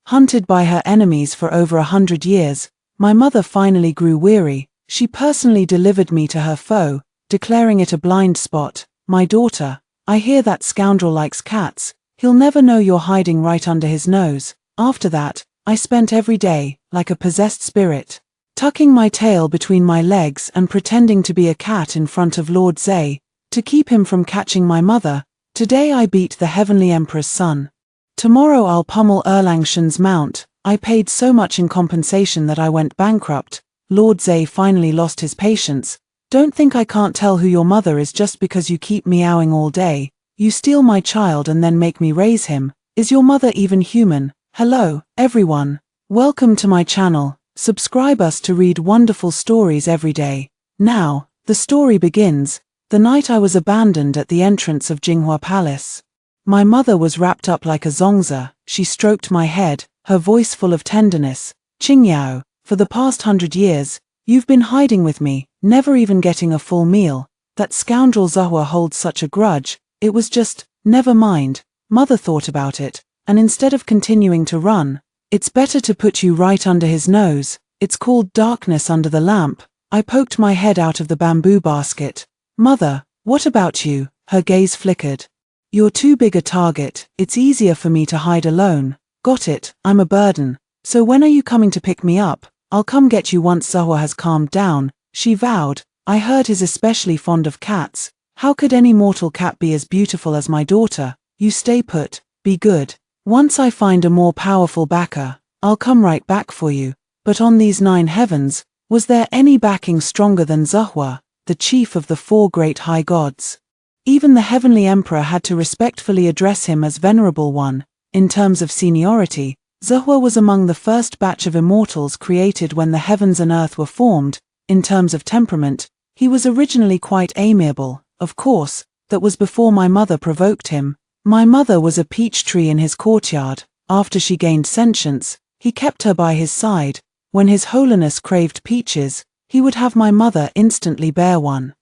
Hunted by her enemies for over 100 years, my mother finally grew weary. She personally delivered me to her foe, declaring it a blind spot. "My daughter, I hear that scoundrel likes cats. He'll never know you're hiding right under his nose." After that, I spent every day, like a possessed spirit, tucking my tail between my legs and pretending to be a cat in front of Lord Zay, to keep him from catching my mother. Today I beat the Heavenly Emperor's son. Tomorrow I'll pummel Erlangshan's mount. I paid so much in compensation that I went bankrupt. Lord Zay finally lost his patience. "Don't think I can't tell who your mother is just because you keep meowing all day. You steal my child and then make me raise him. Is your mother even human?" Hello, everyone. Welcome to my channel. Subscribe us to read wonderful stories every day. Now, the story begins. The night I was abandoned at the entrance of Jinghua Palace. My mother was wrapped up like a zongzi. She stroked my head, her voice full of tenderness. "Qingyao, for the past 100 years, you've been hiding with me, never even getting a full meal. That scoundrel Zahua holds such a grudge." It was just, never mind. Mother thought about it, and instead of continuing to run, "It's better to put you right under his nose. It's called darkness under the lamp." I poked my head out of the bamboo basket. "Mother, what about you?" Her gaze flickered. "You're too big a target. It's easier for me to hide alone." "Got it, I'm a burden. So when are you coming to pick me up?" "I'll come get you once Zahua has calmed down," she vowed. "I heard he's especially fond of cats. How could any mortal cat be as beautiful as my daughter?" "You stay put, be good. Once I find a more powerful backer, I'll come right back for you." But on these 9 heavens, was there any backing stronger than Zahua, the chief of the 4 great high gods? Even the Heavenly Emperor had to respectfully address him as Venerable One. In terms of seniority, Zahua was among the first batch of immortals created when the heavens and earth were formed. In terms of temperament, he was originally quite amiable. Of course, that was before my mother provoked him. My mother was a peach tree in his courtyard. After she gained sentience, he kept her by his side. When His Holiness craved peaches, he would have my mother instantly bear one.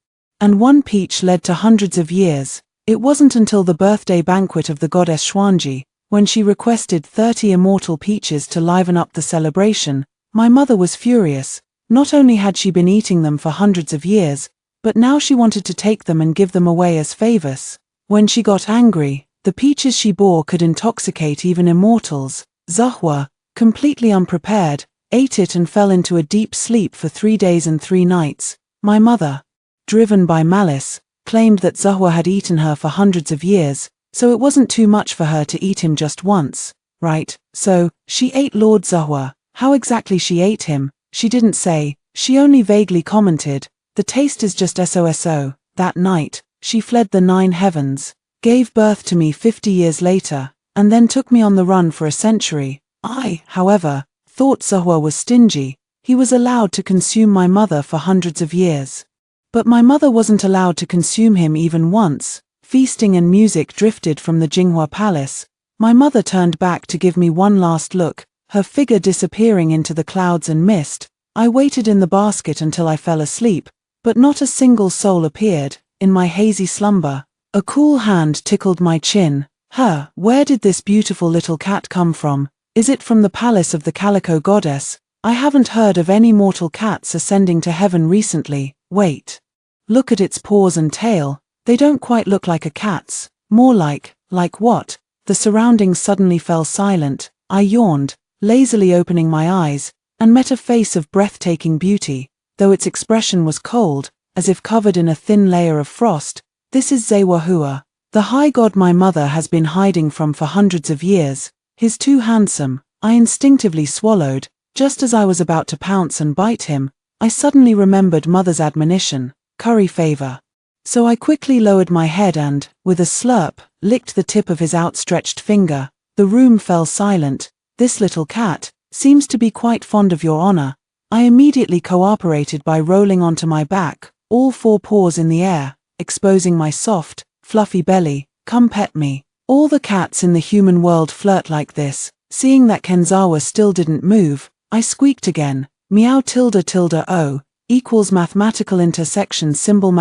And one peach led to hundreds of years. It wasn't until the birthday banquet of the goddess Xuanji, when she requested 30 immortal peaches to liven up the celebration, my mother was furious. Not only had she been eating them for hundreds of years, but now she wanted to take them and give them away as favors. When she got angry, the peaches she bore could intoxicate even immortals. Zahua, completely unprepared, ate it and fell into a deep sleep for 3 days and 3 nights. My mother, driven by malice, claimed that Zahua had eaten her for hundreds of years, so it wasn't too much for her to eat him just once, right? So, she ate Lord Zahua. How exactly she ate him, she didn't say. She only vaguely commented, "The taste is just so." That night, she fled the 9 heavens, gave birth to me 50 years later, and then took me on the run for a century. I, however, thought Zahua was stingy. He was allowed to consume my mother for hundreds of years. But my mother wasn't allowed to consume him even once. Feasting and music drifted from the Jinghua Palace. My mother turned back to give me one last look, her figure disappearing into the clouds and mist. I waited in the basket until I fell asleep, but not a single soul appeared. In my hazy slumber, a cool hand tickled my chin. Where did this beautiful little cat come from? Is it from the palace of the Calico Goddess? I haven't heard of any mortal cats ascending to heaven recently. Wait. Look at its paws and tail. They don't quite look like a cat's. More like what? The surroundings suddenly fell silent. I yawned, lazily opening my eyes, and met a face of breathtaking beauty, though its expression was cold, as if covered in a thin layer of frost. This is Zewahua, the high god my mother has been hiding from for hundreds of years. He's too handsome. I instinctively swallowed. Just as I was about to pounce and bite him, I suddenly remembered mother's admonition, curry favor. So I quickly lowered my head and, with a slurp, licked the tip of his outstretched finger. The room fell silent. "This little cat seems to be quite fond of your honor." I immediately cooperated by rolling onto my back, all 4 paws in the air, exposing my soft, fluffy belly. "Come pet me." All the cats in the human world flirt like this. Seeing that Kenzawa still didn't move, I squeaked again. Meow tilde tilde O equals mathematical intersection symbol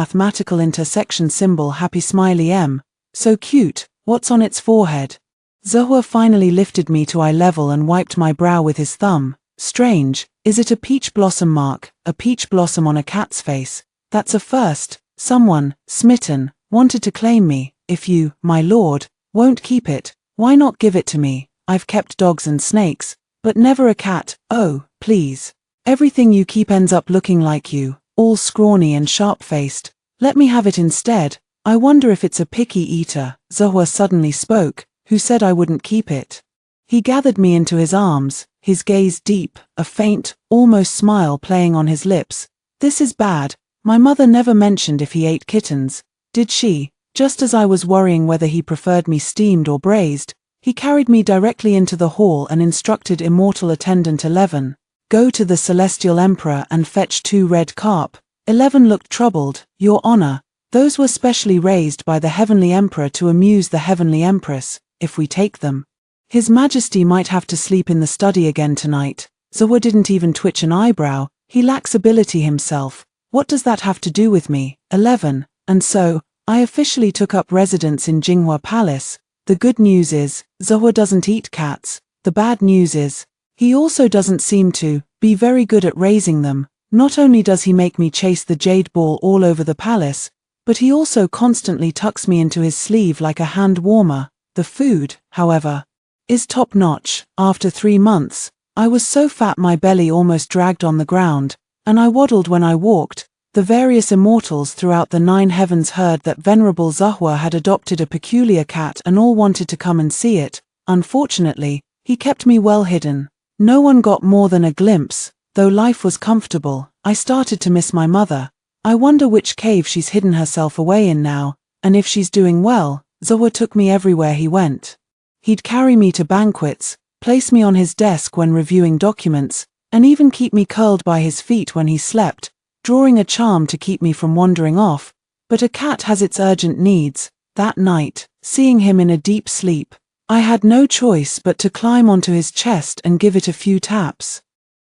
happy smiley M. So cute. What's on its forehead? Zahua finally lifted me to eye level and wiped my brow with his thumb. Strange, is it a peach blossom mark, a peach blossom on a cat's face? That's a first. Someone, smitten, wanted to claim me. If you, my lord, won't keep it, why not give it to me? I've kept dogs and snakes, but never a cat. Oh, please. Everything you keep ends up looking like you, all scrawny and sharp-faced. Let me have it instead. I wonder if it's a picky eater, Zahua suddenly spoke, who said I wouldn't keep it. He gathered me into his arms, his gaze deep, a faint, almost smile playing on his lips. This is bad. My mother never mentioned if he ate kittens, did she? Just as I was worrying whether he preferred me steamed or braised, he carried me directly into the hall and instructed Immortal Attendant 11, "Go to the Celestial Emperor and fetch 2 red carp." 11 looked troubled. "Your Honor, those were specially raised by the Heavenly Emperor to amuse the Heavenly Empress. If we take them, His Majesty might have to sleep in the study again tonight." Zahua didn't even twitch an eyebrow. He lacks ability himself. What does that have to do with me? 11. And so, I officially took up residence in Jinghua Palace. The good news is, Zahua doesn't eat cats. The bad news is, he also doesn't seem to be very good at raising them. Not only does he make me chase the jade ball all over the palace, but he also constantly tucks me into his sleeve like a hand warmer. The food, however, is top-notch. After 3 months, I was so fat my belly almost dragged on the ground, and I waddled when I walked. The various immortals throughout the 9 heavens heard that Venerable Zahua had adopted a peculiar cat and all wanted to come and see it. Unfortunately, he kept me well hidden. No one got more than a glimpse. Though life was comfortable, I started to miss my mother. I wonder which cave she's hidden herself away in now, and if she's doing well. Zahua took me everywhere he went. He'd carry me to banquets, place me on his desk when reviewing documents, and even keep me curled by his feet when he slept, drawing a charm to keep me from wandering off. But a cat has its urgent needs. That night, seeing him in a deep sleep, I had no choice but to climb onto his chest and give it a few taps.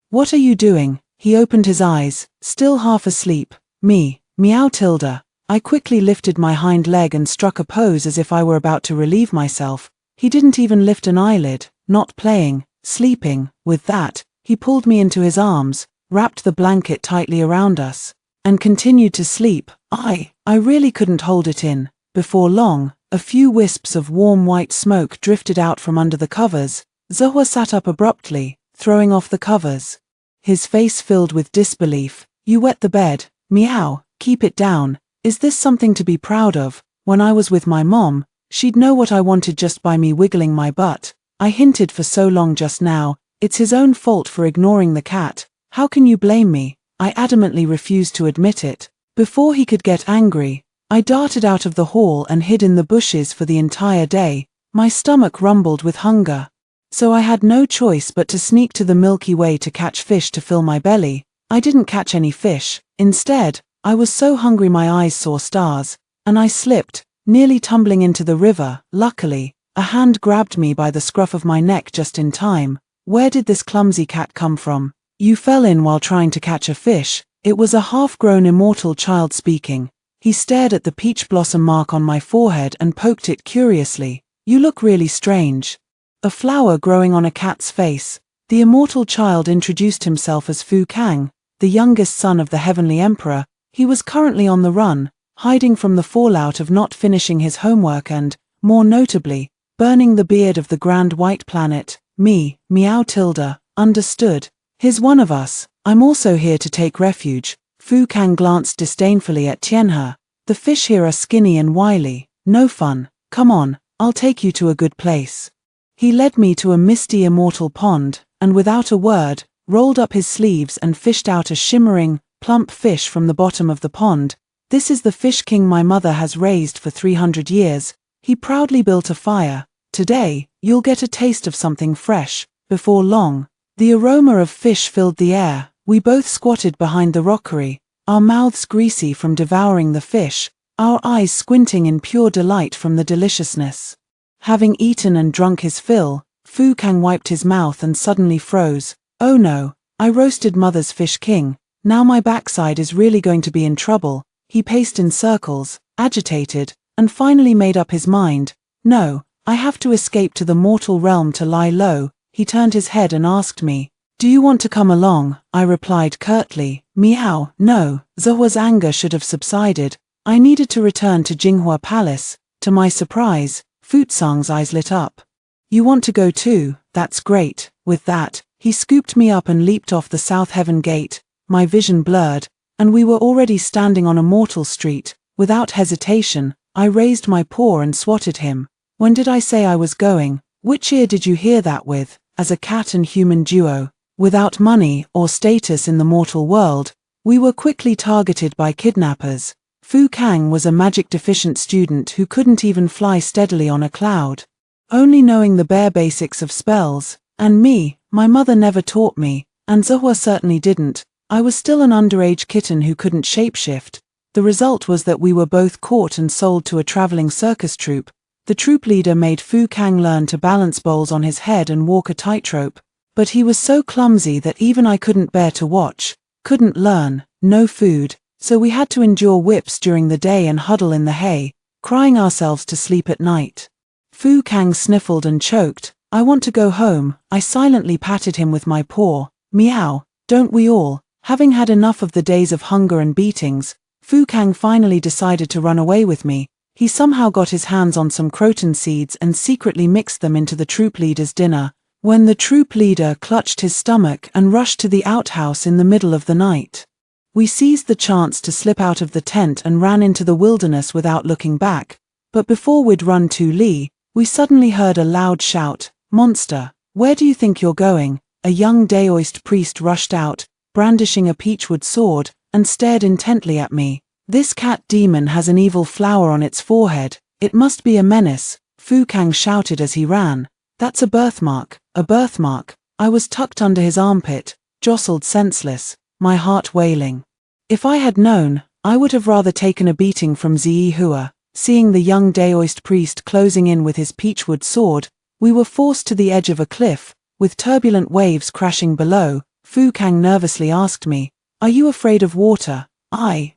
"What are you doing?" He opened his eyes, still half asleep. "Me, meow Tilda." I quickly lifted my hind leg and struck a pose as if I were about to relieve myself. He didn't even lift an eyelid. Not playing, sleeping. With that, he pulled me into his arms, wrapped the blanket tightly around us, and continued to sleep. I really couldn't hold it in. Before long, a few wisps of warm white smoke drifted out from under the covers. Zahua sat up abruptly, throwing off the covers. His face filled with disbelief. "You wet the bed." "Meow, keep it down. Is this something to be proud of? When I was with my mom, she'd know what I wanted just by me wiggling my butt. I hinted for so long just now. It's his own fault for ignoring the cat. How can you blame me?" I adamantly refused to admit it. Before he could get angry, I darted out of the hall and hid in the bushes for the entire day. My stomach rumbled with hunger, so I had no choice but to sneak to the Milky Way to catch fish to fill my belly. I didn't catch any fish. Instead, I was so hungry my eyes saw stars, and I slipped, nearly tumbling into the river. Luckily, a hand grabbed me by the scruff of my neck just in time. "Where did this clumsy cat come from? You fell in while trying to catch a fish." It was a half-grown immortal child speaking. He stared at the peach blossom mark on my forehead and poked it curiously. "You look really strange." A flower growing on a cat's face. The immortal child introduced himself as Fu Kang, the youngest son of the Heavenly Emperor. He was currently on the run, hiding from the fallout of not finishing his homework and, more notably, burning the beard of the Grand White Planet. "Me, meow Tilda, understood. He's one of us. I'm also here to take refuge." Fu Kang glanced disdainfully at Tianhe. "The fish here are skinny and wily. No fun. Come on, I'll take you to a good place." He led me to a misty immortal pond, and without a word, rolled up his sleeves and fished out a shimmering, plump fish from the bottom of the pond. "This is the fish king my mother has raised for 300 years. He proudly built a fire. Today, you'll get a taste of something fresh." Before long, the aroma of fish filled the air. We both squatted behind the rockery, our mouths greasy from devouring the fish, our eyes squinting in pure delight from the deliciousness. Having eaten and drunk his fill, Fu Kang wiped his mouth and suddenly froze. "Oh no, I roasted mother's fish king. Now my backside is really going to be in trouble." He paced in circles, agitated, and finally made up his mind. "No, I have to escape to the mortal realm to lie low." He turned his head and asked me, "Do you want to come along?" I replied curtly, "Meow, no." Zhuo's anger should have subsided. I needed to return to Jinghua Palace. To my surprise, Futsang's eyes lit up. "You want to go too? That's great." With that, he scooped me up and leaped off the South Heaven Gate. My vision blurred, and we were already standing on a mortal street. Without hesitation, I raised my paw and swatted him. "When did I say I was going? Which ear did you hear that with?" As a cat and human duo, without money or status in the mortal world, we were quickly targeted by kidnappers. Fu Kang was a magic-deficient student who couldn't even fly steadily on a cloud, only knowing the bare basics of spells. And me, my mother never taught me, and Zhuo certainly didn't. I was still an underage kitten who couldn't shapeshift. The result was that we were both caught and sold to a traveling circus troupe. The troop leader made Fu Kang learn to balance bowls on his head and walk a tightrope, but he was so clumsy that even I couldn't bear to watch. Couldn't learn, no food, so we had to endure whips during the day and huddle in the hay, crying ourselves to sleep at night. Fu Kang sniffled and choked. "I want to go home." I silently patted him with my paw. "Meow, don't we all?" Having had enough of the days of hunger and beatings, Fu Kang finally decided to run away with me. He somehow got his hands on some croton seeds and secretly mixed them into the troop leader's dinner. When the troop leader clutched his stomach and rushed to the outhouse in the middle of the night, we seized the chance to slip out of the tent and ran into the wilderness without looking back. But before we'd run 2 li, we suddenly heard a loud shout, "Monster, where do you think you're going?" A young Daoist priest rushed out, brandishing a peachwood sword, and stared intently at me. "This cat demon has an evil flower on its forehead. It must be a menace," Fu Kang shouted as he ran. "That's a birthmark, a birthmark." I was tucked under his armpit, jostled senseless, my heart wailing. If I had known, I would have rather taken a beating from Ziyi Hua. Seeing the young Daoist priest closing in with his peachwood sword, we were forced to the edge of a cliff, with turbulent waves crashing below. Fu Kang nervously asked me, "Are you afraid of water?"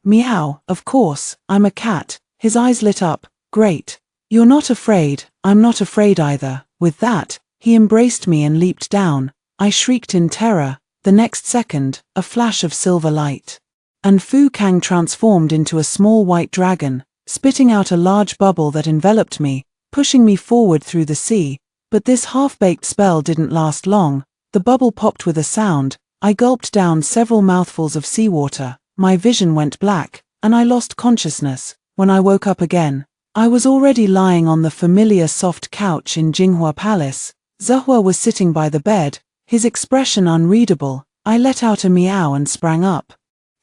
Meow, of course, I'm a cat." His eyes lit up. "Great. You're not afraid, I'm not afraid either." With that, he embraced me and leaped down. I shrieked in terror. The next second, a flash of silver light, and Fu Kang transformed into a small white dragon, spitting out a large bubble that enveloped me, pushing me forward through the sea. But this half-baked spell didn't last long. The bubble popped with a sound. I gulped down several mouthfuls of seawater. My vision went black, and I lost consciousness. When I woke up again, I was already lying on the familiar soft couch in Jinghua Palace. Zhuo was sitting by the bed, his expression unreadable. I let out a meow and sprang up,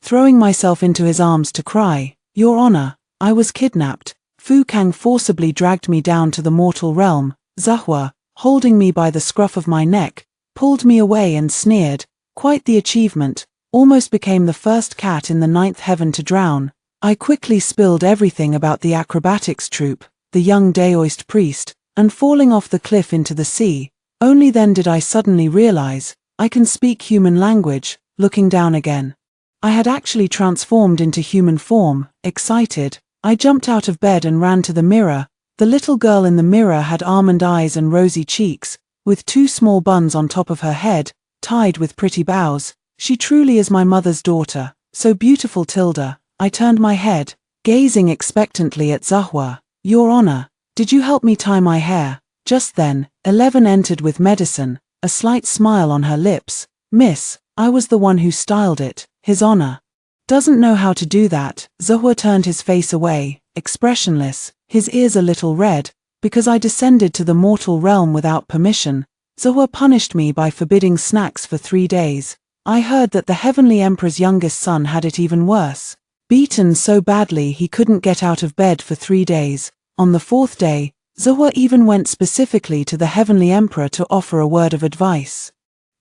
throwing myself into his arms to cry, "Your Honor, I was kidnapped." Fu Kang forcibly dragged me down to the mortal realm. Zhuo, holding me by the scruff of my neck, pulled me away and sneered, "Quite the achievement. Almost became the first cat in the 9th heaven to drown." I quickly spilled everything about the acrobatics troupe, the young Daoist priest, and falling off the cliff into the sea. Only then did I suddenly realize, I can speak human language. Looking down again, I had actually transformed into human form. Excited, I jumped out of bed and ran to the mirror. The little girl in the mirror had almond eyes and rosy cheeks, with 2 small buns on top of her head, tied with pretty bows. She truly is my mother's daughter, so beautiful. Tilda. I turned my head, gazing expectantly at Zhuo. "Your Honor, did you help me tie my hair?" Just then, 11 entered with medicine, a slight smile on her lips. "Miss, I was the one who styled it. His Honor doesn't know how to do that." Zhuo turned his face away, expressionless, his ears a little red, because I descended to the mortal realm without permission. Zhuo punished me by forbidding snacks for 3 days. I heard that the Heavenly Emperor's youngest son had it even worse. Beaten so badly he couldn't get out of bed for 3 days. On the 4th day, Zhuo even went specifically to the Heavenly Emperor to offer a word of advice.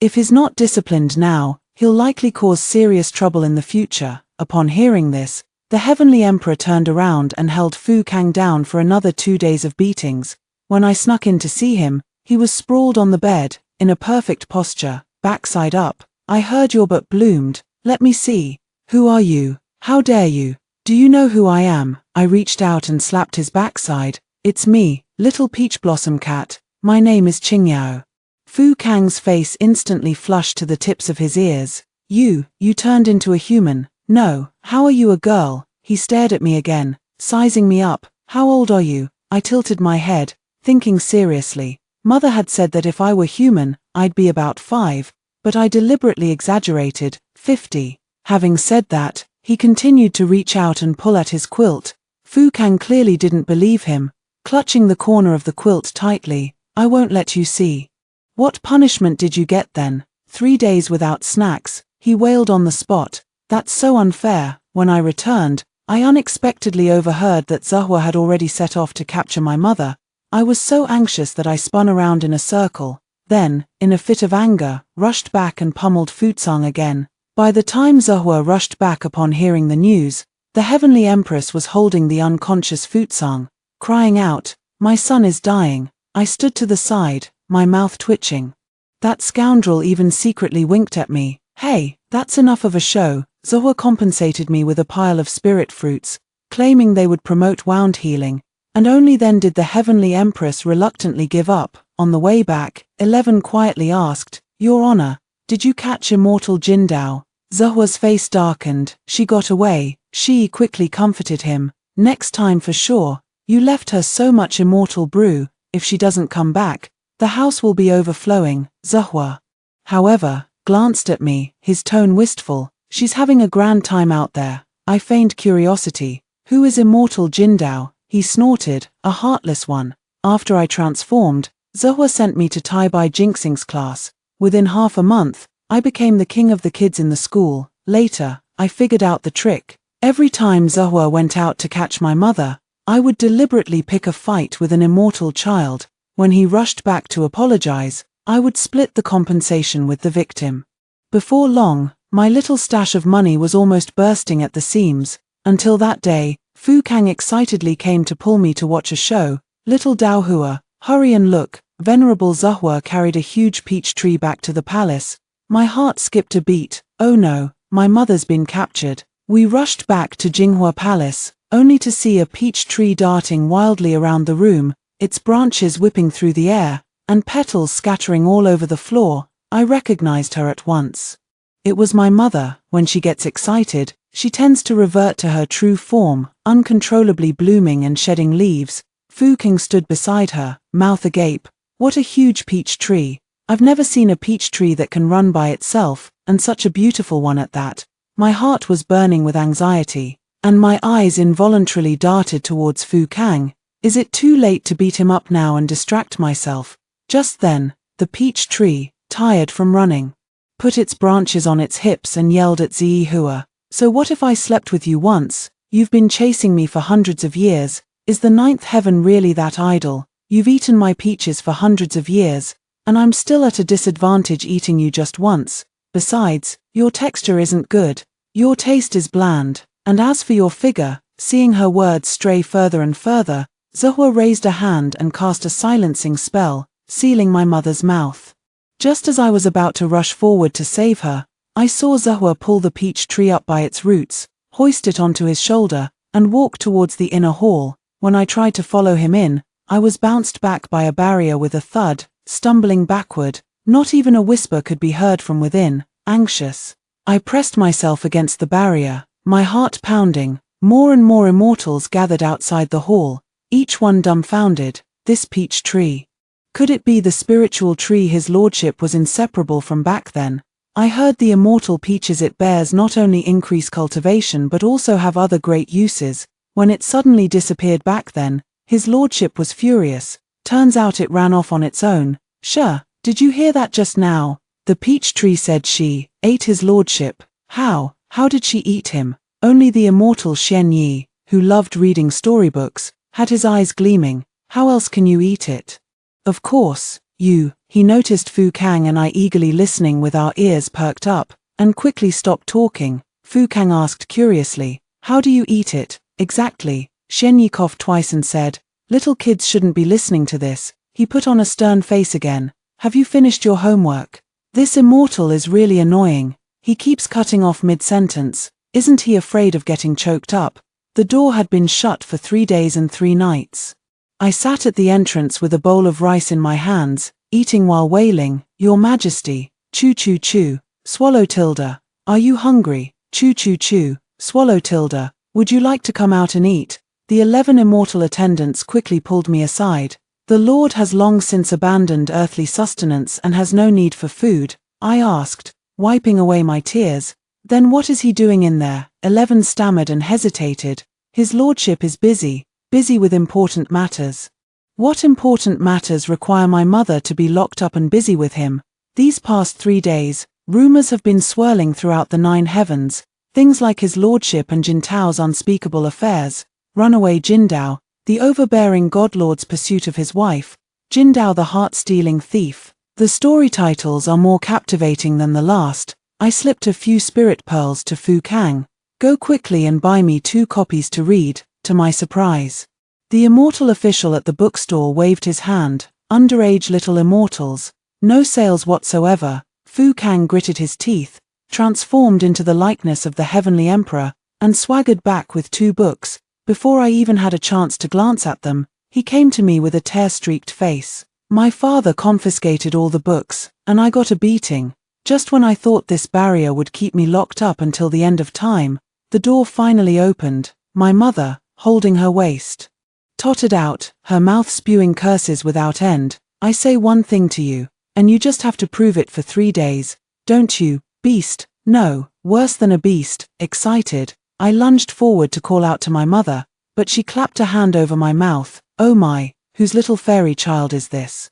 If he's not disciplined now, he'll likely cause serious trouble in the future. Upon hearing this, the Heavenly Emperor turned around and held Fu Kang down for another 2 days of beatings. When I snuck in to see him, he was sprawled on the bed, in a perfect posture, backside up. "I heard your butt bloomed. Let me see. Who are you? How dare you? Do you know who I am?" I reached out and slapped his backside. "It's me, Little peach blossom cat, my name is Qingyao. Fu Kang's face instantly flushed to the tips of his ears. You turned into a human. No, how are you a girl? He stared at me again, sizing me up. How old are you? I tilted my head, thinking seriously. Mother had said that if I were human, I'd be about 5, but I deliberately exaggerated, 50. Having said that, he continued to reach out and pull at his quilt. Fu Kang clearly didn't believe him, clutching the corner of the quilt tightly. I won't let you see. What punishment did you get then? 3 days without snacks, he wailed on the spot. That's so unfair. When I returned, I unexpectedly overheard that Zhehua had already set off to capture my mother. I was so anxious that I spun around in a circle, then, in a fit of anger, rushed back and pummeled Futsang again. By the time Zhehua rushed back upon hearing the news, the Heavenly Empress was holding the unconscious Futsang, crying out, "My son is dying." I stood to the side, my mouth twitching. That scoundrel even secretly winked at me. Hey, that's enough of a show. Zhehua compensated me with a pile of spirit fruits, claiming they would promote wound healing, and only then did the Heavenly Empress reluctantly give up. On the way back, 11 quietly asked, "Your Honor, did you catch immortal Jindao?" Zhehua's face darkened. She got away. She quickly comforted him. "Next time for sure. You left her so much immortal brew. If she doesn't come back, the house will be overflowing." Zhehua, however, glanced at me, his tone wistful. "She's having a grand time out there." I feigned curiosity. "Who is immortal Jindao?" He snorted, "A heartless one." After I transformed, Zhehua sent me to Tai Bai Jinxing's class. Within half a month, I became the king of the kids in the school. Later, I figured out the trick. Every time Zhehua went out to catch my mother, I would deliberately pick a fight with an immortal child. When he rushed back to apologize, I would split the compensation with the victim. Before long, my little stash of money was almost bursting at the seams. Until that day, Fu Kang excitedly came to pull me to watch a show. "Little Daohua, hurry and look." Venerable Zhehua carried a huge peach tree back to the palace. My heart skipped a beat. Oh no, my mother's been captured. We rushed back to Jinghua Palace, only to see a peach tree darting wildly around the room, its branches whipping through the air, and petals scattering all over the floor. I recognized her at once. It was my mother. When she gets excited, she tends to revert to her true form, uncontrollably blooming and shedding leaves. Fu Kang stood beside her, mouth agape. What a huge peach tree. I've never seen a peach tree that can run by itself, and such a beautiful one at that. My heart was burning with anxiety, and my eyes involuntarily darted towards Fu Kang. Is it too late to beat him up now and distract myself? Just then, the peach tree, tired from running, put its branches on its hips and yelled at Zhehua. "So what if I slept with you once? You've been chasing me for hundreds of years. Is the 9th heaven really that idle? You've eaten my peaches for hundreds of years, and I'm still at a disadvantage eating you just once. Besides, your texture isn't good. Your taste is bland. And as for your figure," seeing her words stray further and further, Zhehua raised a hand and cast a silencing spell, sealing my mother's mouth. Just as I was about to rush forward to save her, I saw Zhehua pull the peach tree up by its roots, hoist it onto his shoulder, and walk towards the inner hall. When I tried to follow him in, I was bounced back by a barrier with a thud, stumbling backward. Not even a whisper could be heard from within. Anxious, I pressed myself against the barrier, my heart pounding. More and more immortals gathered outside the hall, each one dumbfounded. This peach tree. Could it be the spiritual tree his lordship was inseparable from back then? I heard the immortal peaches it bears not only increase cultivation but also have other great uses. When it suddenly disappeared back then, his lordship was furious. Turns out it ran off on its own. "Sure, did you hear that just now?" The peach tree said she ate his lordship. How? How did she eat him? Only the immortal Xian Yi, who loved reading storybooks, had his eyes gleaming. How else can you eat it? Of course, you. He noticed Fu Kang and I eagerly listening with our ears perked up, and quickly stopped talking. Fu Kang asked curiously, "How do you eat it, exactly?" Xian Yi coughed twice and said, "Little kids shouldn't be listening to this." He put on a stern face again. "Have you finished your homework? This immortal is really annoying. He keeps cutting off mid-sentence. Isn't he afraid of getting choked up?" The door had been shut for 3 days and 3 nights. I sat at the entrance with a bowl of rice in my hands, eating while wailing, "Your Majesty, chew chew chew, swallow tilde. Are you hungry? Chew chew chew, swallow tilde. Would you like to come out and eat?" The 11 immortal attendants quickly pulled me aside. "The Lord has long since abandoned earthly sustenance and has no need for food," I asked, wiping away my tears. "Then what is he doing in there?" 11 stammered and hesitated. "His lordship is busy with important matters." "What important matters require my mother to be locked up and busy with him?" These past 3 days, rumors have been swirling throughout the 9 heavens, things like his lordship and Jintao's unspeakable affairs, runaway Jindao, the overbearing godlord's pursuit of his wife, Jindao the heart-stealing thief. The story titles are more captivating than the last. I slipped a few spirit pearls to Fu Kang. "Go quickly and buy me 2 copies to read." To my surprise, the immortal official at the bookstore waved his hand. "Underage little immortals. No sales whatsoever." Fu Kang gritted his teeth, transformed into the likeness of the heavenly emperor, and swaggered back with 2 books. Before I even had a chance to glance at them, he came to me with a tear-streaked face. "My father confiscated all the books, and I got a beating. Just when I thought this barrier would keep me locked up until the end of time, the door finally opened. My mother, holding her waist, tottered out, her mouth spewing curses without end. "I say one thing to you, and you just have to prove it for 3 days. Don't you, beast?" "No, worse than a beast." Excited, I lunged forward to call out to my mother, but she clapped a hand over my mouth. "Oh my, whose little fairy child is this?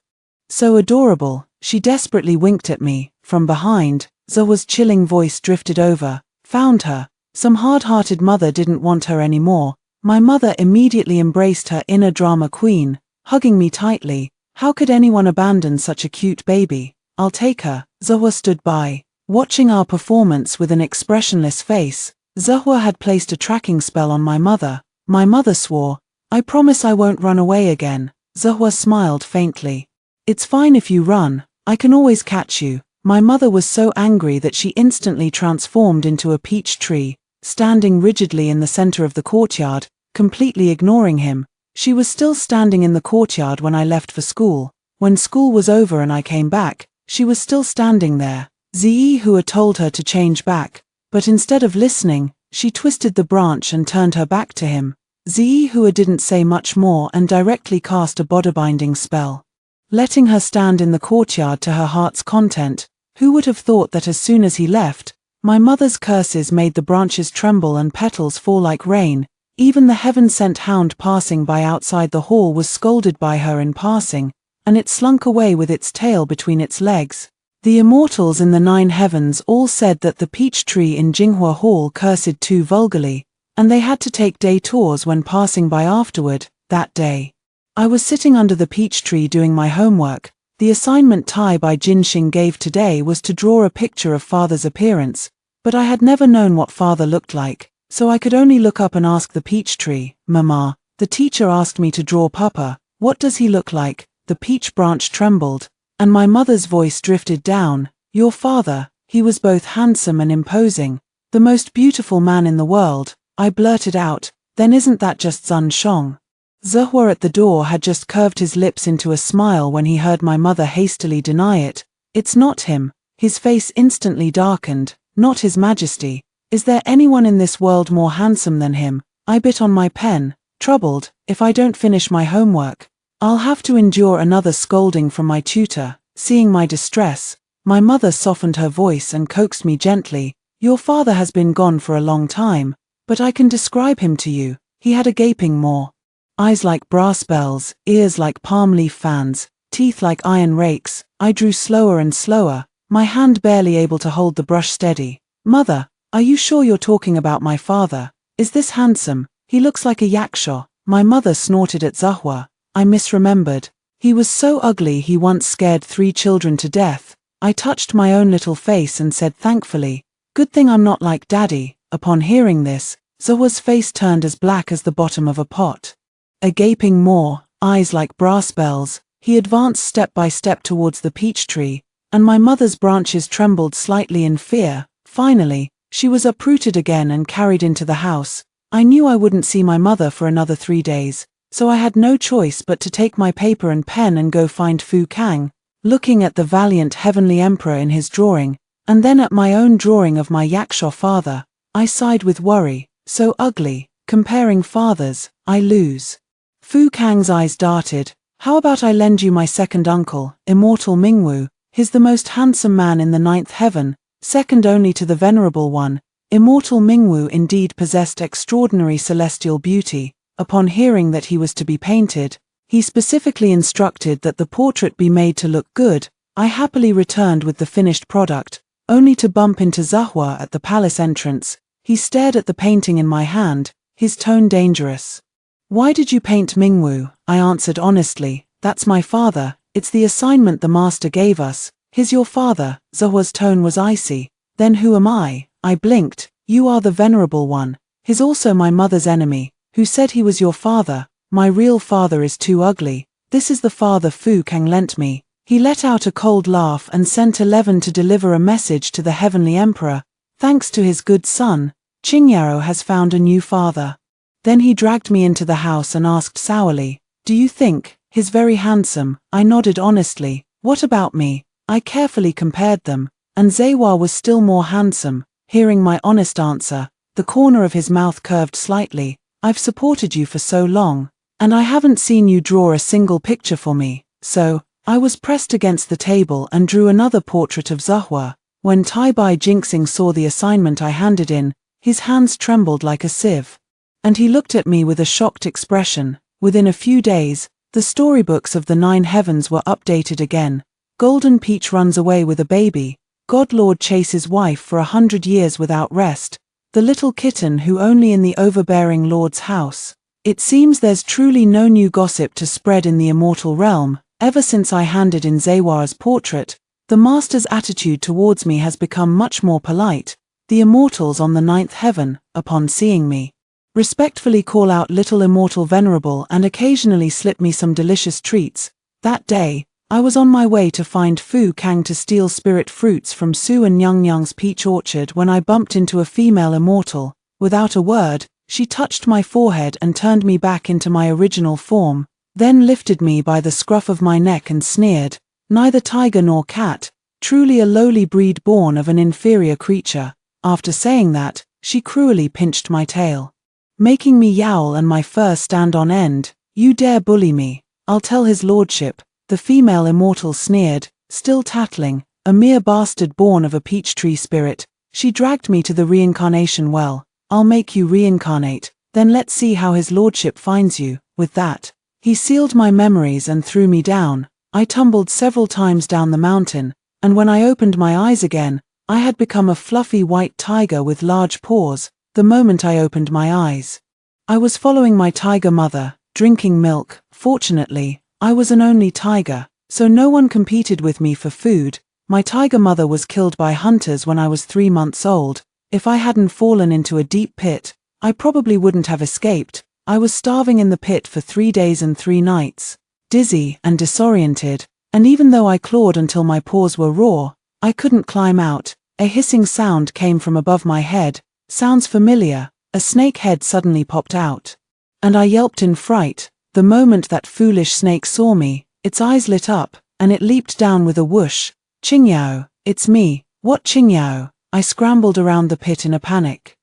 So adorable." She desperately winked at me. From behind, Zhuo's chilling voice drifted over. "Found her. Some hard-hearted mother didn't want her anymore." My mother immediately embraced her inner drama queen, hugging me tightly. "How could anyone abandon such a cute baby? I'll take her." Zhuo stood by, watching our performance with an expressionless face. Zhuo had placed a tracking spell on my mother. My mother swore, "I promise I won't run away again." Zhuo smiled faintly. "It's fine if you run. I can always catch you." My mother was so angry that she instantly transformed into a peach tree, standing rigidly in the center of the courtyard, completely ignoring him. She was still standing in the courtyard when I left for school. When school was over and I came back, she was still standing there. Ziyi Hua told her to change back, but instead of listening, she twisted the branch and turned her back to him. Ziyi Hua didn't say much more and directly cast a body-binding spell, letting her stand in the courtyard to her heart's content. Who would have thought that as soon as he left, my mother's curses made the branches tremble and petals fall like rain. Even the heaven-sent hound passing by outside the hall was scolded by her in passing, and it slunk away with its tail between its legs. The immortals in the 9 heavens all said that the peach tree in Jinghua Hall cursed too vulgarly, and they had to take day tours when passing by afterward. That day, I was sitting under the peach tree doing my homework. The assignment Tai by Jin Xing gave today was to draw a picture of father's appearance, but I had never known what father looked like, so I could only look up and ask the peach tree, "Mama." The teacher asked me to draw Papa. "What does he look like?" The peach branch trembled, and my mother's voice drifted down. "Your father, he was both handsome and imposing, the most beautiful man in the world." I blurted out, "Then isn't that just Zun Shong?" Zhuo at the door had just curved his lips into a smile when he heard my mother hastily deny it. "It's not him." His face instantly darkened. "Not His Majesty. Is there anyone in this world more handsome than him?" I bit on my pen, troubled. "If I don't finish my homework, I'll have to endure another scolding from my tutor." Seeing my distress, my mother softened her voice and coaxed me gently. "Your father has been gone for a long time, but I can describe him to you. He had a gaping maw, eyes like brass bells, ears like palm leaf fans, teeth like iron rakes." I drew slower and slower, my hand barely able to hold the brush steady. "Mother, are you sure you're talking about my father? Is this handsome? He looks like a yaksha." My mother snorted at Zhuo. I misremembered. "He was so ugly he once scared 3 children to death." I touched my own little face and said thankfully, "Good thing I'm not like Daddy." Upon hearing this, Zhuo's face turned as black as the bottom of a pot. A gaping maw, eyes like brass bells. He advanced step by step towards the peach tree, and my mother's branches trembled slightly in fear. Finally, she was uprooted again and carried into the house. I knew I wouldn't see my mother for another 3 days, so I had no choice but to take my paper and pen and go find Fu Kang, looking at the valiant heavenly emperor in his drawing, and then at my own drawing of my yaksha father. I sighed with worry. So ugly. Comparing fathers, I lose. Fu Kang's eyes darted. How about I lend you my second uncle, immortal Mingwu? He's the most handsome man in the ninth heaven, second only to the venerable one. Immortal Mingwu indeed possessed extraordinary celestial beauty. Upon hearing that he was to be painted, he specifically instructed that the portrait be made to look good. I happily returned with the finished product, only to bump into Zahua at the palace entrance. He stared at the painting in my hand, his tone dangerous. Why did you paint Mingwu? I answered honestly. That's my father, it's the assignment the master gave us. He's your father. Zahua's tone was icy. Then who am I? I blinked. You are the venerable one. He's also my mother's enemy. Who said he was your father? My real father is too ugly. This is the father Fu Kang lent me. He let out a cold laugh and sent 11 to deliver a message to the heavenly emperor. Thanks to his good son, Qingyao has found a new father. Then he dragged me into the house and asked sourly, do you think he's very handsome? I nodded honestly. What about me? I carefully compared them, and Zewa was still more handsome. Hearing my honest answer, the corner of his mouth curved slightly. I've supported you for so long, and I haven't seen you draw a single picture for me, so I was pressed against the table and drew another portrait of Zahua. When Tai Bai Jinxing saw the assignment I handed in, his hands trembled like a sieve. And he looked at me with a shocked expression. Within a few days, the storybooks of the 9 heavens were updated again. Golden Peach runs away with a baby. Godlord chases wife for 100 years without rest. The little kitten who only in the overbearing Lord's house. It seems there's truly no new gossip to spread in the immortal realm. Ever since I handed in Zewa's portrait, the master's attitude towards me has become much more polite. The immortals on the 9th heaven, upon seeing me, respectfully call out little immortal venerable and occasionally slip me some delicious treats. That day, I was on my way to find Fu Kang to steal spirit fruits from Su and Nyang Nyang's peach orchard when I bumped into a female immortal. Without a word, she touched my forehead and turned me back into my original form, then lifted me by the scruff of my neck and sneered, neither tiger nor cat, truly a lowly breed born of an inferior creature. After saying that, she cruelly pinched my tail, making me yowl and my fur stand on end. You dare bully me? I'll tell his lordship. The female immortal sneered, still tattling, a mere bastard born of a peach tree spirit. She dragged me to the reincarnation well. I'll make you reincarnate, then let's see how his lordship finds you. With that, he sealed my memories and threw me down. I tumbled several times down the mountain, and when I opened my eyes again, I had become a fluffy white tiger with large paws. The moment I opened my eyes, I was following my tiger mother, drinking milk. Fortunately, I was an only tiger, so no one competed with me for food. My tiger mother was killed by hunters when I was 3 months old. If I hadn't fallen into a deep pit, I probably wouldn't have escaped. I was starving in the pit for 3 days and 3 nights, dizzy and disoriented, and even though I clawed until my paws were raw, I couldn't climb out. A hissing sound came from above my head. Sounds familiar. A snake head suddenly popped out, and I yelped in fright. The moment that foolish snake saw me, its eyes lit up, and it leaped down with a whoosh. Qingyao, it's me. What Qingyao? I scrambled around the pit in a panic.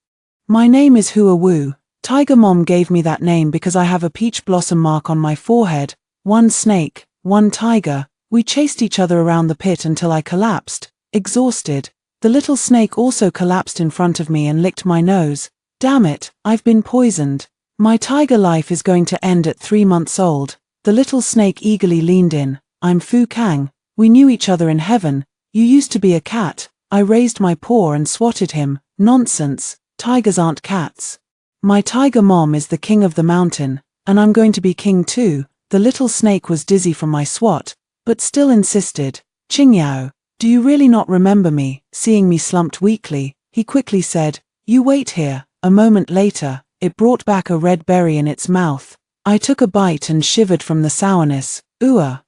My name is Hua Wu. Tiger Mom gave me that name because I have a peach blossom mark on my forehead. One snake, one tiger. We chased each other around the pit until I collapsed, exhausted. The little snake also collapsed in front of me and licked my nose. Damn it, I've been poisoned. My tiger life is going to end at 3 months old. The little snake eagerly leaned in. I'm Fu Kang. We knew each other in heaven. You used to be a cat. I raised my paw and swatted him. Nonsense. Tigers aren't cats. My tiger mom is the king of the mountain, and I'm going to be king too. The little snake was dizzy from my swat, but still insisted. Qingyao, do you really not remember me? Seeing me slumped weakly, he quickly said, you wait here. A moment later, it brought back a red berry in its mouth. I took a bite and shivered from the sourness.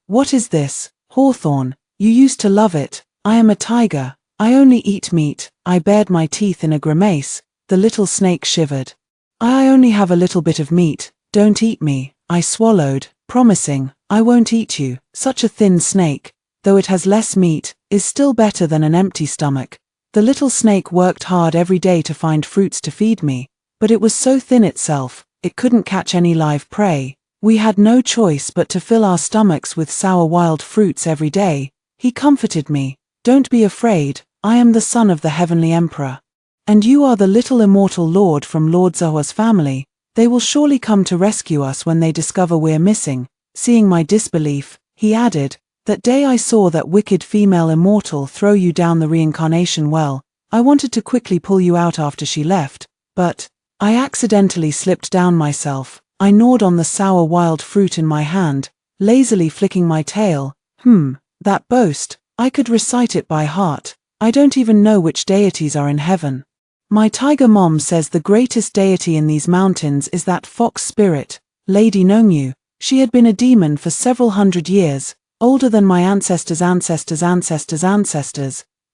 What is this? Hawthorn, you used to love it. I am a tiger. I only eat meat. I bared my teeth in a grimace. The little snake shivered. I only have a little bit of meat. Don't eat me. I swallowed, promising, I won't eat you. Such a thin snake, though it has less meat, is still better than an empty stomach. The little snake worked hard every day to find fruits to feed me, but it was so thin itself, it couldn't catch any live prey. We had no choice but to fill our stomachs with sour wild fruits every day. He comforted me. Don't be afraid, I am the son of the heavenly emperor. And you are the little immortal lord from Lord Zahua's family. They will surely come to rescue us when they discover we're missing. Seeing my disbelief, he added, that day I saw that wicked female immortal throw you down the reincarnation well. I wanted to quickly pull you out after she left, but I accidentally slipped down myself. I gnawed on the sour wild fruit in my hand, lazily flicking my tail. That boast, I could recite it by heart. I don't even know which deities are in heaven. My tiger mom says the greatest deity in these mountains is that fox spirit, Lady Nongyu. She had been a demon for several hundred years, older than my ancestors'.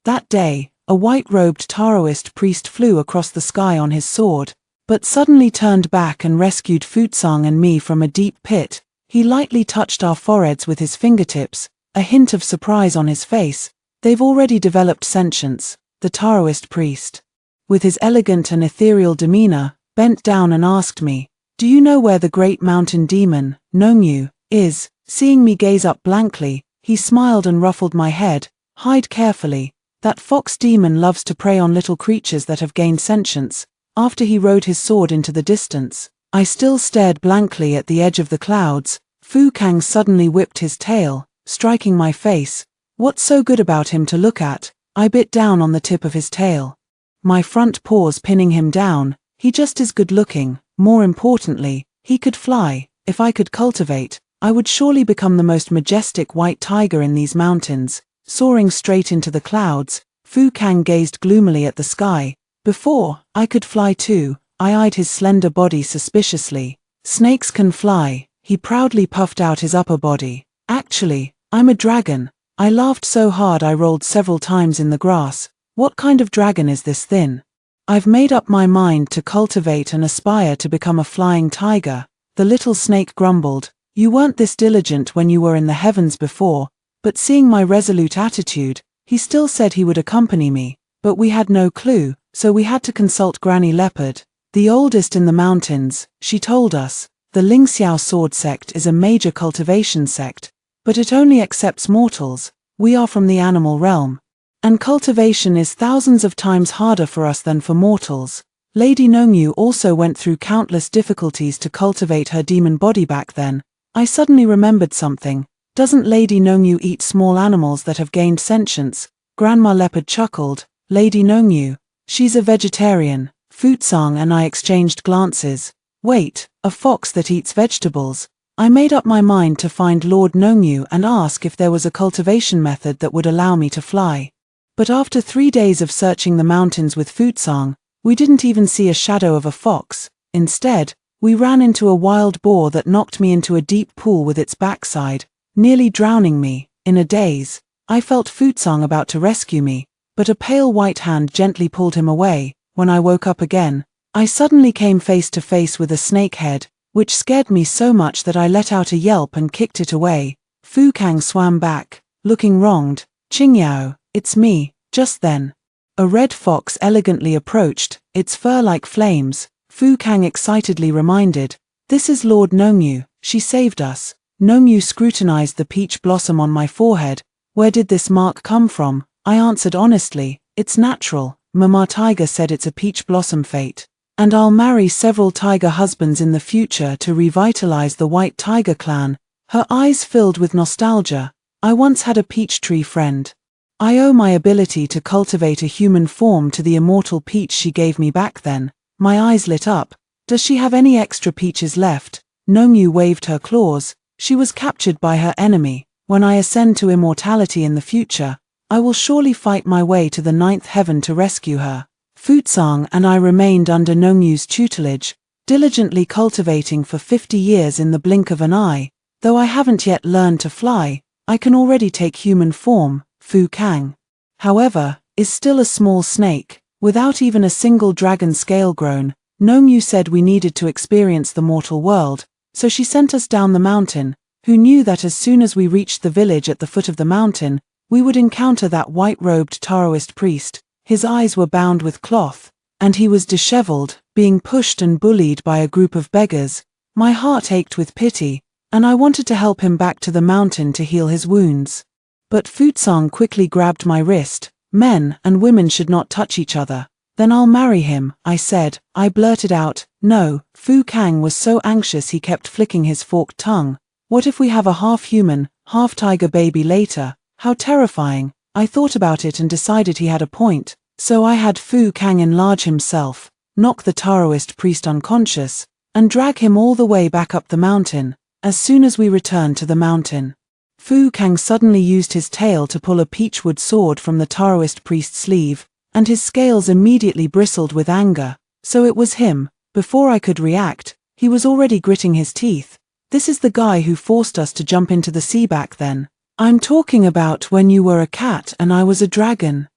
That day, a white-robed Taoist priest flew across the sky on his sword, but suddenly turned back and rescued Futsang and me from a deep pit. He lightly touched our foreheads with his fingertips, a hint of surprise on his face. They've already developed sentience, the Taoist priest, with his elegant and ethereal demeanor, bent down and asked me, do you know where the great mountain demon, Nongyu, is? Seeing me gaze up blankly, he smiled and ruffled my head. Hide carefully. That fox demon loves to prey on little creatures that have gained sentience. After he rode his sword into the distance, I still stared blankly at the edge of the clouds. Fu Kang suddenly whipped his tail, striking my face. What's so good about him to look at? I bit down on the tip of his tail, my front paws pinning him down. He just is good looking. More importantly, he could fly. If I could cultivate, I would surely become the most majestic white tiger in these mountains. Soaring straight into the clouds, Fu Kang gazed gloomily at the sky. Before I could fly too, I eyed his slender body suspiciously. Snakes can fly. He proudly puffed out his upper body. Actually, I'm a dragon. I laughed so hard I rolled several times in the grass. What kind of dragon is this thin? I've made up my mind to cultivate and aspire to become a flying tiger. The little snake grumbled. You weren't this diligent when you were in the heavens before, but seeing my resolute attitude, he still said he would accompany me, but we had no clue, so we had to consult Granny Leopard, the oldest in the mountains. She told us, the Lingxiao sword sect is a major cultivation sect, but it only accepts mortals. We are from the animal realm, and cultivation is thousands of times harder for us than for mortals. Lady Nongyu also went through countless difficulties to cultivate her demon body back then. I suddenly remembered something. Doesn't Lady Nongyu eat small animals that have gained sentience? Grandma Leopard chuckled. Lady Nongyu, she's a vegetarian. Futsang and I exchanged glances. Wait, a fox that eats vegetables? I made up my mind to find Lord Nongyu and ask if there was a cultivation method that would allow me to fly. But after 3 days of searching the mountains with Futsang, we didn't even see a shadow of a fox. Instead, we ran into a wild boar that knocked me into a deep pool with its backside, nearly drowning me. In a daze, I felt Futsang about to rescue me, but a pale white hand gently pulled him away. When I woke up again, I suddenly came face to face with a snake head, which scared me so much that I let out a yelp and kicked it away. Fu Kang swam back, looking wronged. Qingyao, it's me. Just then, a red fox elegantly approached, its fur like flames. Fu Kang excitedly reminded, this is Lord Nongyu, she saved us. Nongyu scrutinized the peach blossom on my forehead. Where did this mark come from? I answered honestly, it's natural. Mama Tiger said it's a peach blossom fate. And I'll marry several tiger husbands in the future to revitalize the white tiger clan. Her eyes filled with nostalgia. I once had a peach tree friend. I owe my ability to cultivate a human form to the immortal peach she gave me back then. My eyes lit up. Does she have any extra peaches left? Nongyu waved her claws. She was captured by her enemy. When I ascend to immortality in the future, I will surely fight my way to the 9th heaven to rescue her. Futsang and I remained under Nongyu's tutelage, diligently cultivating for 50 years in the blink of an eye. Though I haven't yet learned to fly, I can already take human form. Fu Kang, however, is still a small snake, without even a single dragon scale grown. Nongyu said we needed to experience the mortal world, so she sent us down the mountain, who knew that as soon as we reached the village at the foot of the mountain, we would encounter that white-robed Taoist priest. His eyes were bound with cloth, and he was disheveled, being pushed and bullied by a group of beggars. My heart ached with pity, and I wanted to help him back to the mountain to heal his wounds. But Futsang quickly grabbed my wrist. Men and women should not touch each other. Then I'll marry him, I said. I blurted out, no. Fu Kang was so anxious he kept flicking his forked tongue. What if we have a half-human, half-tiger baby later? How terrifying. I thought about it and decided he had a point. So I had Fu Kang enlarge himself, knock the Taoist priest unconscious, and drag him all the way back up the mountain. As soon as we returned to the mountain, Fu Kang suddenly used his tail to pull a peachwood sword from the Taoist priest's sleeve, and his scales immediately bristled with anger. So it was him. Before I could react, he was already gritting his teeth. This is the guy who forced us to jump into the sea back then. I'm talking about when you were a cat and I was a dragon.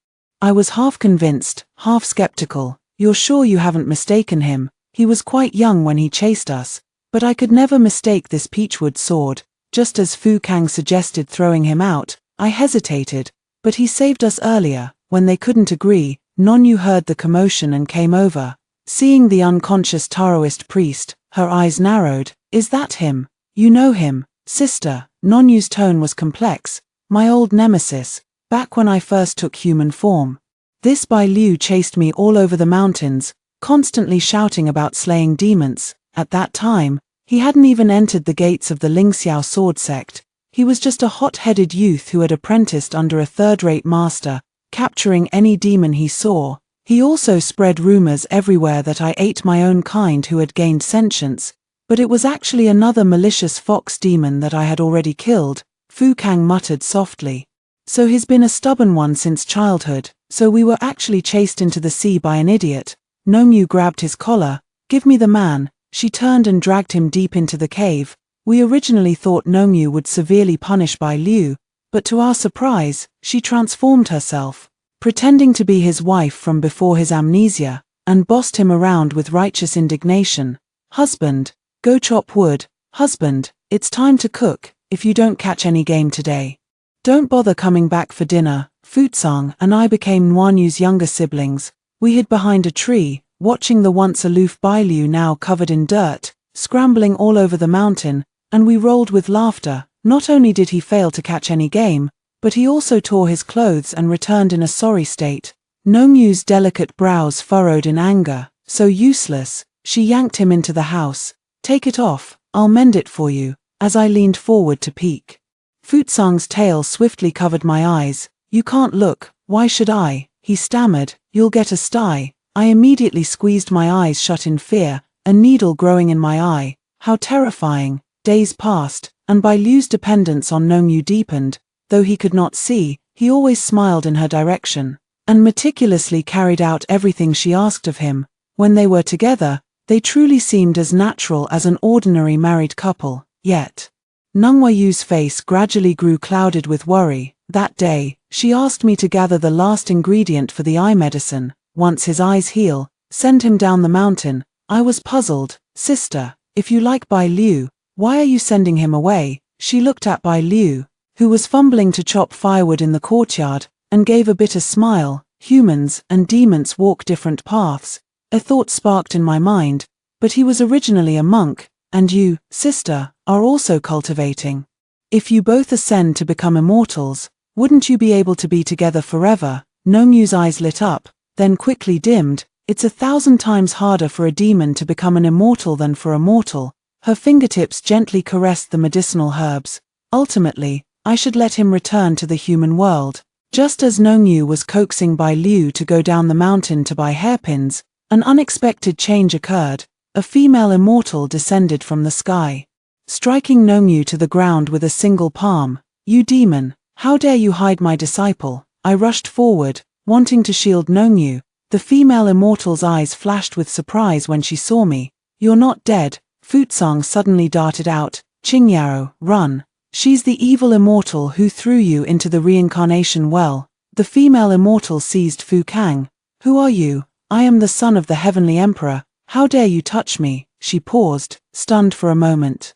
I was half convinced, half skeptical. You're sure you haven't mistaken him? He was quite young when he chased us, but I could never mistake this peachwood sword. Just as Fu Kang suggested throwing him out, I hesitated, but he saved us earlier. When they couldn't agree, Nonyu heard the commotion and came over. Seeing the unconscious Taoist priest, her eyes narrowed. Is that him? You know him, sister? Nonyu's tone was complex. My old nemesis, back when I first took human form. This Bai Liu chased me all over the mountains, constantly shouting about slaying demons. At that time, he hadn't even entered the gates of the Lingxiao sword sect. He was just a hot-headed youth who had apprenticed under a third-rate master, capturing any demon he saw. He also spread rumors everywhere that I ate my own kind who had gained sentience, but it was actually another malicious fox demon that I had already killed. Fu Kang muttered softly. So he's been a stubborn one since childhood. So we were actually chased into the sea by an idiot. Nongyu grabbed his collar. Give me the man. She turned and dragged him deep into the cave. We originally thought Nongyu would severely punish Bai Liu, but to our surprise, she transformed herself, pretending to be his wife from before his amnesia, and bossed him around with righteous indignation. Husband, go chop wood. Husband, it's time to cook, if you don't catch any game today. Don't bother coming back for dinner. Futsang and I became Nuanyu's younger siblings. We hid behind a tree, watching the once aloof Bai Liu now covered in dirt, scrambling all over the mountain, and we rolled with laughter. Not only did he fail to catch any game, but he also tore his clothes and returned in a sorry state. Nongyu's delicate brows furrowed in anger. So useless. She yanked him into the house. Take it off, I'll mend it for you, as I leaned forward to peek. Futsang's tail swiftly covered my eyes. You can't look. Why should I? He stammered. You'll get a sty. I immediately squeezed my eyes shut in fear, a needle growing in my eye. How terrifying. Days passed, and Bai Liu's dependence on Nongyu deepened. Though he could not see, he always smiled in her direction, and meticulously carried out everything she asked of him. When they were together, they truly seemed as natural as an ordinary married couple. Yet, Nongyu's face gradually grew clouded with worry. That day, she asked me to gather the last ingredient for the eye medicine. Once his eyes heal, send him down the mountain. I was puzzled. Sister, if you like Bai Liu, why are you sending him away? She looked at Bai Liu, who was fumbling to chop firewood in the courtyard, and gave a bitter smile. Humans and demons walk different paths. A thought sparked in my mind, but he was originally a monk, and you, sister, are also cultivating. If you both ascend to become immortals, wouldn't you be able to be together forever? Nongyu's eyes lit up, then quickly dimmed. It's 1,000 times harder for a demon to become an immortal than for a mortal. Her fingertips gently caressed the medicinal herbs. Ultimately, I should let him return to the human world. Just as Nongyu was coaxing Bai Liu to go down the mountain to buy hairpins, an unexpected change occurred. A female immortal descended from the sky, striking Nongyu to the ground with a single palm. You demon, how dare you hide my disciple? I rushed forward, wanting to shield Nongyu. The female immortal's eyes flashed with surprise when she saw me. You're not dead. Futsang suddenly darted out. Qingyao, run. She's the evil immortal who threw you into the reincarnation well. The female immortal seized Fu Kang. Who are you? I am the son of the heavenly emperor. How dare you touch me? She paused, stunned for a moment.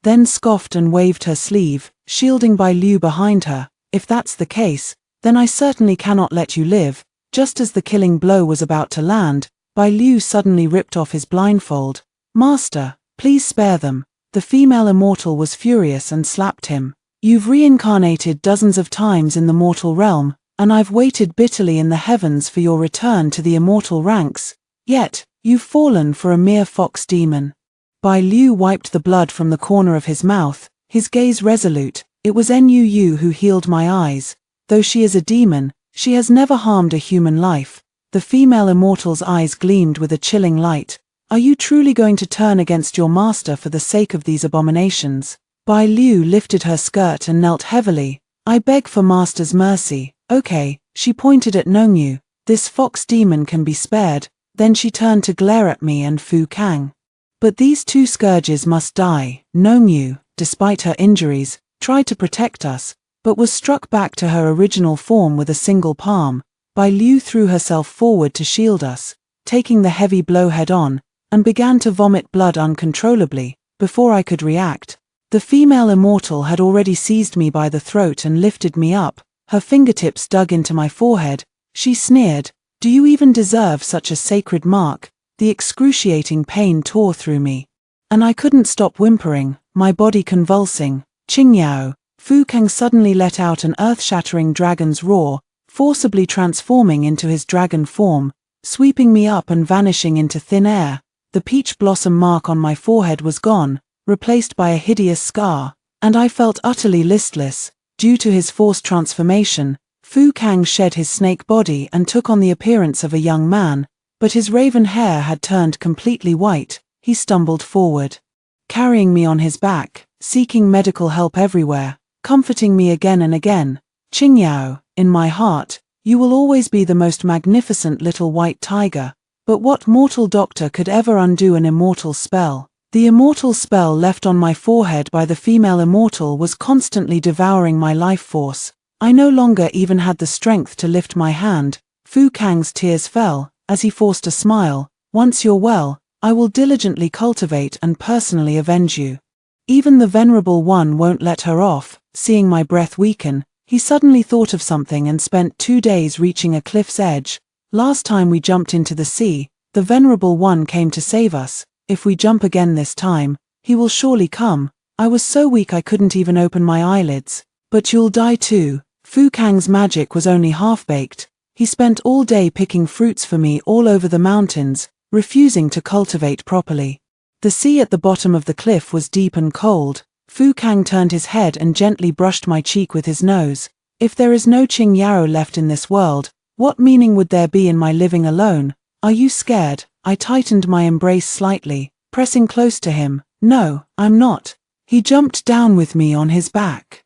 Then scoffed and waved her sleeve, shielding Bai Liu behind her. If that's the case, then I certainly cannot let you live. Just as the killing blow was about to land, Bai Liu suddenly ripped off his blindfold. Master, please spare them. The female immortal was furious and slapped him. You've reincarnated dozens of times in the mortal realm, and I've waited bitterly in the heavens for your return to the immortal ranks. Yet, you've fallen for a mere fox demon. Bai Liu wiped the blood from the corner of his mouth, his gaze resolute. It was Nu who healed my eyes. Though she is a demon, she has never harmed a human life. The female immortal's eyes gleamed with a chilling light. Are you truly going to turn against your master for the sake of these abominations? Bai Liu lifted her skirt and knelt heavily. I beg for master's mercy. Okay, she pointed at Nongyu. This fox demon can be spared. Then she turned to glare at me and Fu Kang. But these two scourges must die. Nongyu, despite her injuries, tried to protect us, but was struck back to her original form with a single palm. Bai Liu threw herself forward to shield us, taking the heavy blow head-on, and began to vomit blood uncontrollably. Before I could react, the female immortal had already seized me by the throat and lifted me up. Her fingertips dug into my forehead. She sneered, "Do you even deserve such a sacred mark?" The excruciating pain tore through me, and I couldn't stop whimpering, my body convulsing. Qingyao, Fu Kang suddenly let out an earth-shattering dragon's roar, forcibly transforming into his dragon form, sweeping me up and vanishing into thin air. The peach blossom mark on my forehead was gone, replaced by a hideous scar, and I felt utterly listless. Due to his forced transformation, Fu Kang shed his snake body and took on the appearance of a young man, but his raven hair had turned completely white. He stumbled forward, carrying me on his back, seeking medical help everywhere, comforting me again and again. Qingyao, in my heart, you will always be the most magnificent little white tiger. But what mortal doctor could ever undo an immortal spell? The immortal spell left on my forehead by the female immortal was constantly devouring my life force. I no longer even had the strength to lift my hand. Fu Kang's tears fell, as he forced a smile. Once you're well, I will diligently cultivate and personally avenge you. Even the Venerable One won't let her off. Seeing my breath weaken, he suddenly thought of something and spent 2 days reaching a cliff's edge. Last time we jumped into the sea, the Venerable One came to save us. If we jump again this time, he will surely come. I was so weak I couldn't even open my eyelids. But you'll die too. Fu Kang's magic was only half-baked. He spent all day picking fruits for me all over the mountains, refusing to cultivate properly. The sea at the bottom of the cliff was deep and cold. Fu Kang turned his head and gently brushed my cheek with his nose. If there is no Qingyao left in this world, what meaning would there be in my living alone? Are you scared? I tightened my embrace slightly, pressing close to him. No, I'm not. He jumped down with me on his back.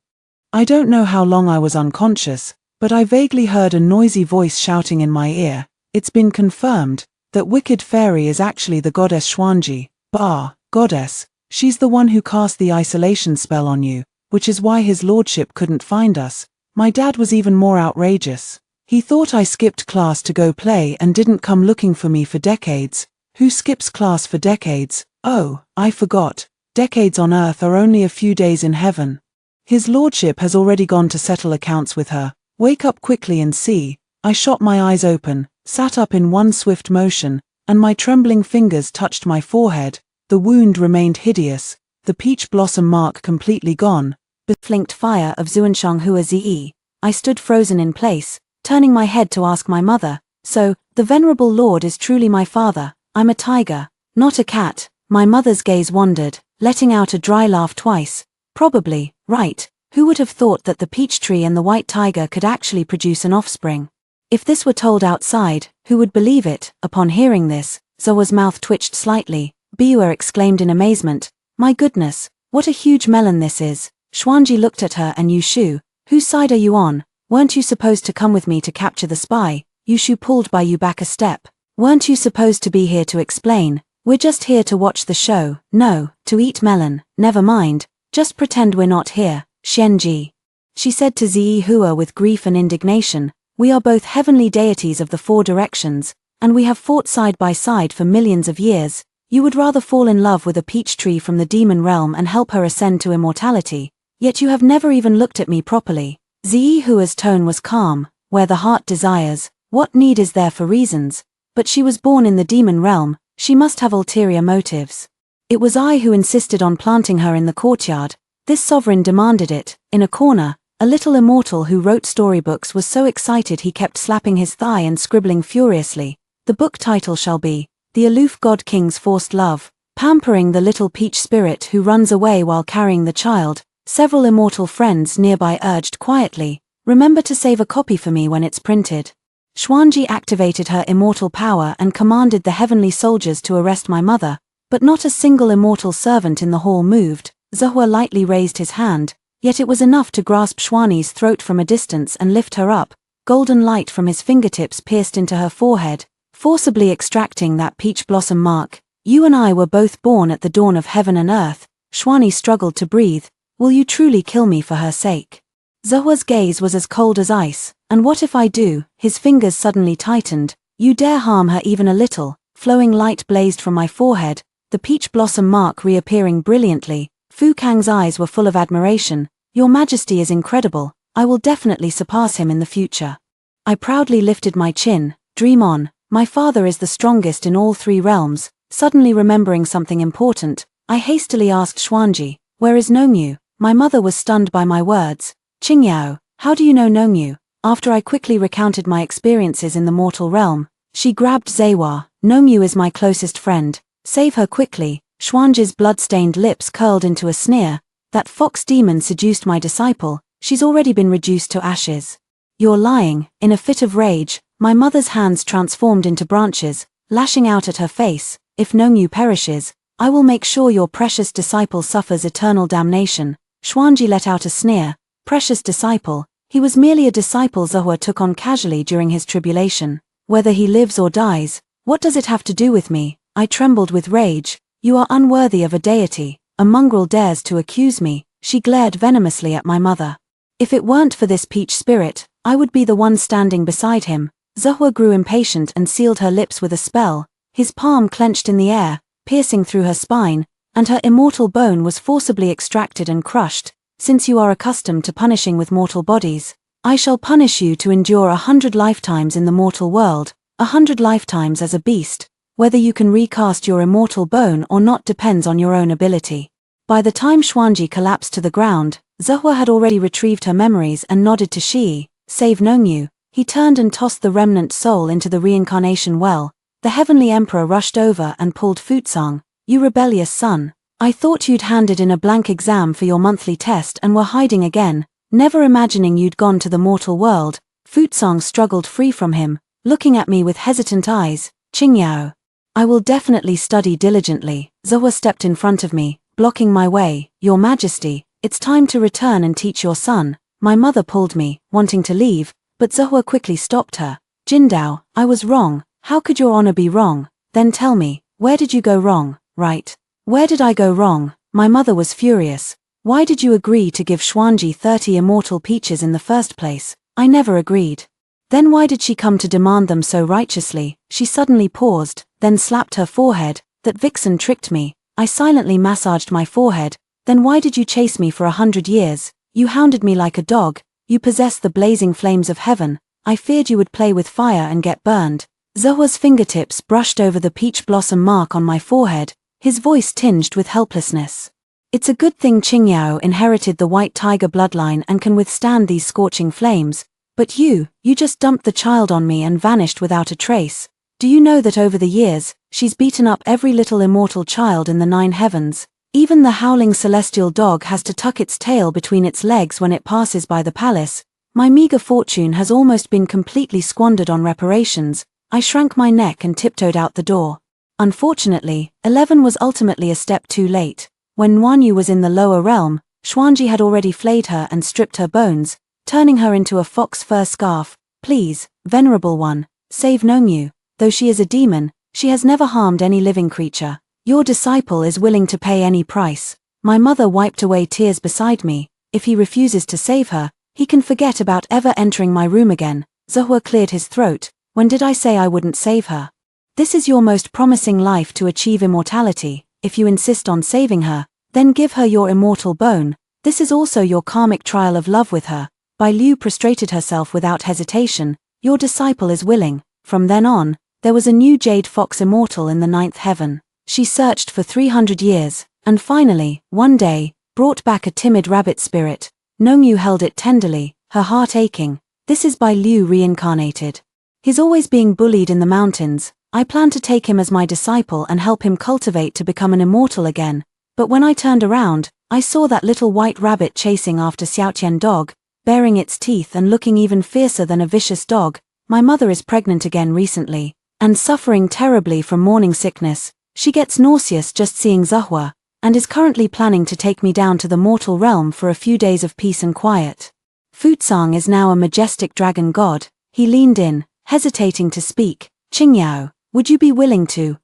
I don't know how long I was unconscious, but I vaguely heard a noisy voice shouting in my ear. It's been confirmed that Wicked Fairy is actually the goddess Xuanji. Bah, goddess. She's the one who cast the isolation spell on you, which is why his lordship couldn't find us. My dad was even more outrageous. He thought I skipped class to go play and didn't come looking for me for decades. Who skips class for decades? Oh, I forgot. Decades on earth are only a few days in heaven. His lordship has already gone to settle accounts with her. Wake up quickly and see. I shot my eyes open, sat up in one swift motion, and my trembling fingers touched my forehead. The wound remained hideous, the peach blossom mark completely gone. Flinked fire of Zuanshang Hua Zi. I stood frozen in place, turning my head to ask my mother, "So, the Venerable Lord is truly my father? I'm a tiger, not a cat." My mother's gaze wandered, letting out a dry laugh twice. Probably, right, who would have thought that the peach tree and the white tiger could actually produce an offspring? If this were told outside, who would believe it? Upon hearing this, Zoa's mouth twitched slightly. Biua exclaimed in amazement, "My goodness, what a huge melon this is." Xuanji looked at her and Yushu, "Whose side are you on? Weren't you supposed to come with me to capture the spy?" Yushu pulled Biu back a step. "Weren't you supposed to be here to explain? We're just here to watch the show." "No, to eat melon." "Never mind, just pretend we're not here." "Xianji," she said to Zi Hua with grief and indignation, "we are both heavenly deities of the 4 directions, and we have fought side by side for millions of years. You would rather fall in love with a peach tree from the demon realm and help her ascend to immortality, yet you have never even looked at me properly. Ziyihua's tone was calm. Where the heart desires, what need is there for reasons? But she was born in the demon realm, she must have ulterior motives. It was I who insisted on planting her in the courtyard. This sovereign demanded it. In a corner, a little immortal who wrote storybooks was so excited he kept slapping his thigh and scribbling furiously. The book title shall be, The Aloof God King's Forced Love, pampering the little peach spirit who runs away while carrying the child. Several immortal friends nearby urged quietly, remember to save a copy for me when it's printed. Xuanji activated her immortal power and commanded the heavenly soldiers to arrest my mother, but not a single immortal servant in the hall moved. Zehua lightly raised his hand, yet it was enough to grasp Xuani's throat from a distance and lift her up. Golden light from his fingertips pierced into her forehead, forcibly extracting that peach blossom mark. You and I were both born at the dawn of heaven and earth. Xuani struggled to breathe. Will you truly kill me for her sake? Zehua's gaze was as cold as ice. And what if I do? His fingers suddenly tightened. You dare harm her even a little. Flowing light blazed from my forehead, the peach blossom mark reappearing brilliantly. Fu Kang's eyes were full of admiration. Your Majesty is incredible. I will definitely surpass him in the future. I proudly lifted my chin. Dream on. My father is the strongest in all three realms. Suddenly remembering something important, I hastily asked Xuanji, where is Nongyu? My mother was stunned by my words. Qingyao, how do you know Nongyu? After I quickly recounted my experiences in the mortal realm, she grabbed Zewa. Nongyu is my closest friend. Save her quickly. Xuanji's blood-stained lips curled into a sneer. That fox demon seduced my disciple. She's already been reduced to ashes. You're lying. In a fit of rage, my mother's hands transformed into branches, lashing out at her face. If Nongyu perishes, I will make sure your precious disciple suffers eternal damnation. Xuanji let out a sneer. Precious disciple. He was merely a disciple Zehua took on casually during his tribulation. Whether he lives or dies, what does it have to do with me? I trembled with rage. You are unworthy of a deity. A mongrel dares to accuse me. She glared venomously at my mother. If it weren't for this peach spirit, I would be the one standing beside him. Zehua grew impatient and sealed her lips with a spell. His palm clenched in the air, piercing through her spine, and her immortal bone was forcibly extracted and crushed. Since you are accustomed to punishing with mortal bodies, I shall punish you to endure 100 lifetimes in the mortal world, 100 lifetimes as a beast. Whether you can recast your immortal bone or not depends on your own ability. By the time Xuanji collapsed to the ground, Zehua had already retrieved her memories and nodded to Shi. Save Nongyu. He turned and tossed the remnant soul into the reincarnation well. The heavenly emperor rushed over and pulled Futsang. You rebellious son. I thought you'd handed in a blank exam for your monthly test and were hiding again, never imagining you'd gone to the mortal world. Futsang struggled free from him, looking at me with hesitant eyes. Qingyao. I will definitely study diligently. Zehua stepped in front of me, blocking my way. Your Majesty, it's time to return and teach your son. My mother pulled me, wanting to leave, but Zehua quickly stopped her. Jindao, I was wrong. How could your honor be wrong? Then tell me, where did you go wrong? Right. Where did I go wrong? My mother was furious. Why did you agree to give Xuanji 30 immortal peaches in the first place? I never agreed. Then why did she come to demand them so righteously? She suddenly paused, then slapped her forehead. That vixen tricked me. I silently massaged my forehead. Then why did you chase me for 100 years? You hounded me like a dog. You possess the blazing flames of heaven. I feared you would play with fire and get burned. Zehua's fingertips brushed over the peach blossom mark on my forehead, his voice tinged with helplessness. It's a good thing Qingyao inherited the white tiger bloodline and can withstand these scorching flames, but you just dumped the child on me and vanished without a trace. Do you know that over the years, she's beaten up every little immortal child in the 9 heavens? Even the howling celestial dog has to tuck its tail between its legs when it passes by the palace. My meager fortune has almost been completely squandered on reparations. I shrank my neck and tiptoed out the door. Unfortunately, 11 was ultimately a step too late. When Nuanyu was in the lower realm, Xuanji had already flayed her and stripped her bones, turning her into a fox fur scarf. Please, venerable one, save Nongyu. Though she is a demon, she has never harmed any living creature. Your disciple is willing to pay any price. My mother wiped away tears beside me. If he refuses to save her, he can forget about ever entering my room again. Zehua cleared his throat. When did I say I wouldn't save her? This is your most promising life to achieve immortality. If you insist on saving her, then give her your immortal bone. This is also your karmic trial of love with her. Bai Liu prostrated herself without hesitation. Your disciple is willing. From then on, there was a new jade fox immortal in the 9th heaven. She searched for 300 years, and finally, one day, brought back a timid rabbit spirit. Nongyu held it tenderly, her heart aching. This is Bai Liu reincarnated. He's always being bullied in the mountains. I plan to take him as my disciple and help him cultivate to become an immortal again. But when I turned around, I saw that little white rabbit chasing after Xiaotian dog, baring its teeth and looking even fiercer than a vicious dog. My mother is pregnant again recently, and suffering terribly from morning sickness. She gets nauseous just seeing Zahua, and is currently planning to take me down to the mortal realm for a few days of peace and quiet. Futsang is now a majestic dragon god. He leaned in, hesitating to speak. Qingyao, would you be willing to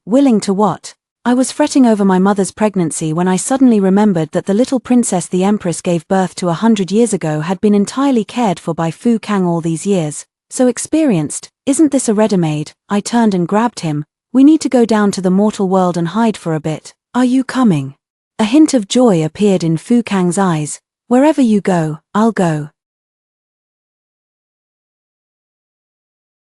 what? I was fretting over my mother's pregnancy when I suddenly remembered that the little princess the Empress gave birth to 100 years ago had been entirely cared for by Fu Kang all these years. So experienced, isn't this a ready-made? I turned and grabbed him. We need to go down to the mortal world and hide for a bit. Are you coming? A hint of joy appeared in Fu Kang's eyes. Wherever you go, I'll go.